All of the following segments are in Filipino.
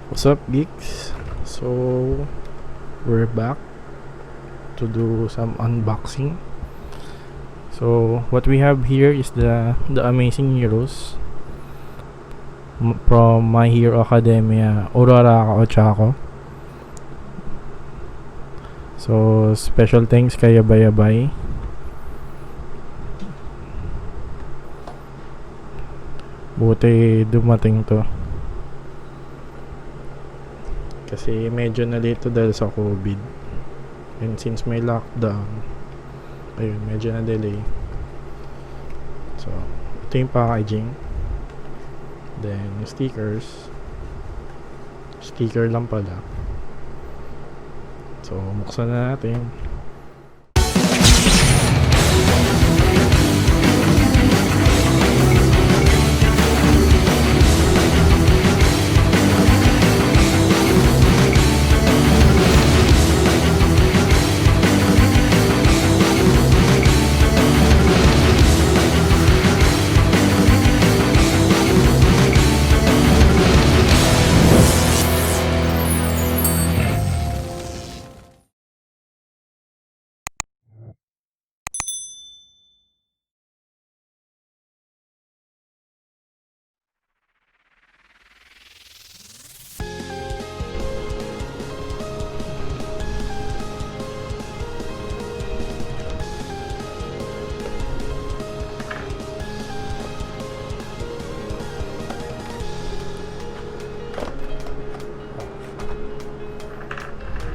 What's up, geeks? So we're back to do some unboxing. So what we have here is the Amazing Heroes from My Hero Academia Uraraka Ochako. So special thanks kay Yabay. Buti dumating to. Kasi medyo nalito dahil sa COVID. And since may lockdown, ayun, medyo na delay. So, ito yung packaging. Then, stickers. Sticker lang pala. So, buksan na natin.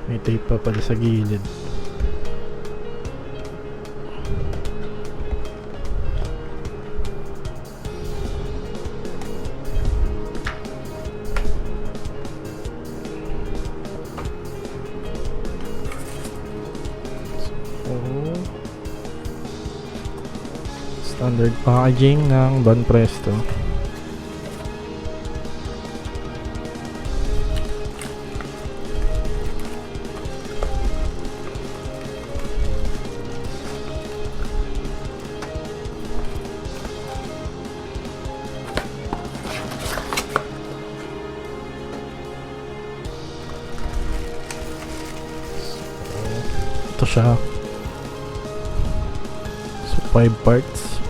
May tape pa pala sa gilid. So, standard packaging ng Ban Presto. Ito siya. So 5 parts.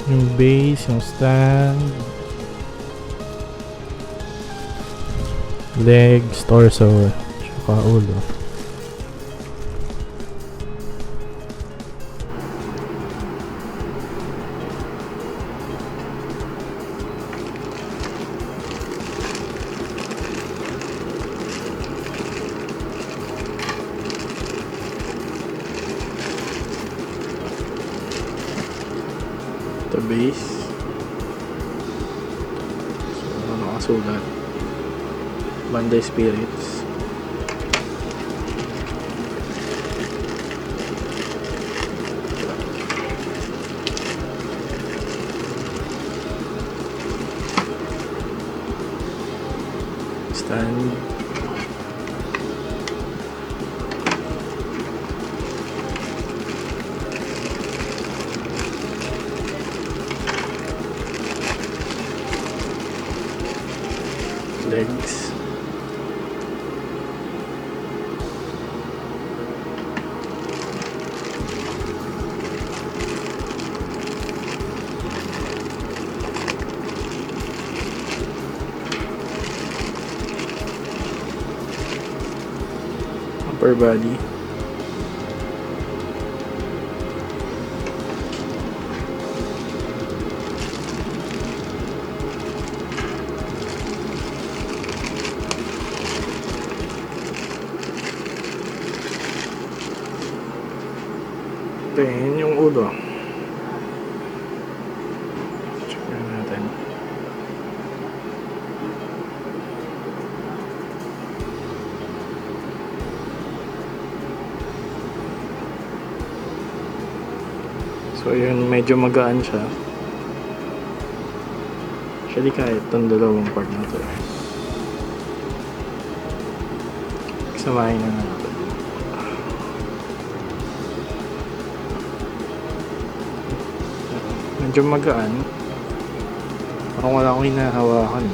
Yung base, yung stand, legs, torso, tsaka ulo. The base. So, nakasulat. Banday Spirits. Stand. Legs. Upper body. Then, yung ulo. Check na natin. So, yun, medyo magaan siya. Actually, kahit itong dalawang part na to. Samahin na natin. Medyo magaan. Parang wala akong hinahawakan.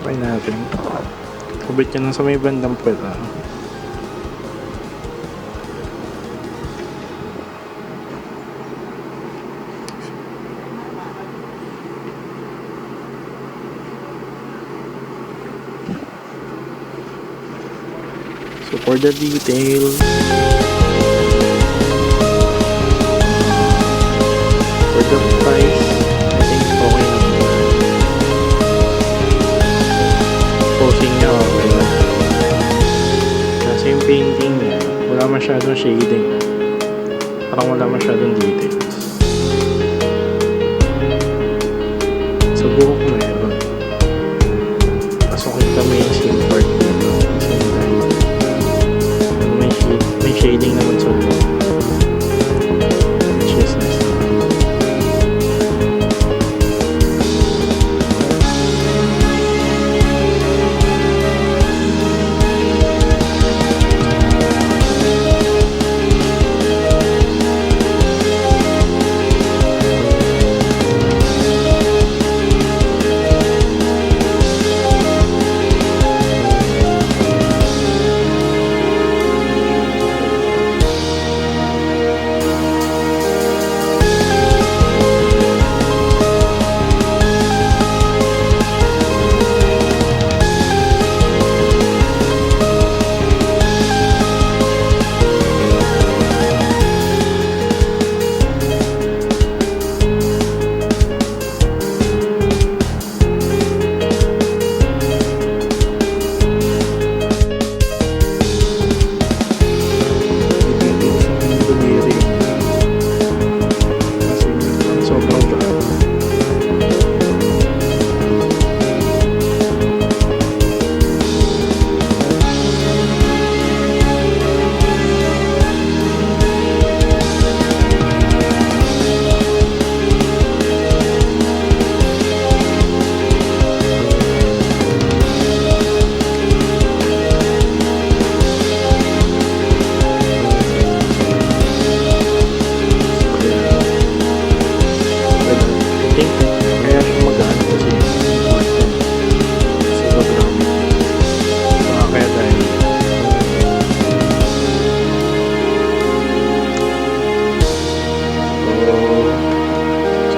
Try natin. Kubit ka lang sa may bandang puwet. So for the details, for the price, I think okay na. Posing niya okay na. Kasi yung painting niya, wala masyadong shading. Parang wala masyadong details. Sa buhok meron. Pasok kita may skin part dito. Same time. May shading naman sa buhok. Which is nice.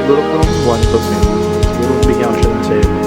Siguro kung 1 to 10, siguro bigyan ko siya ng 7.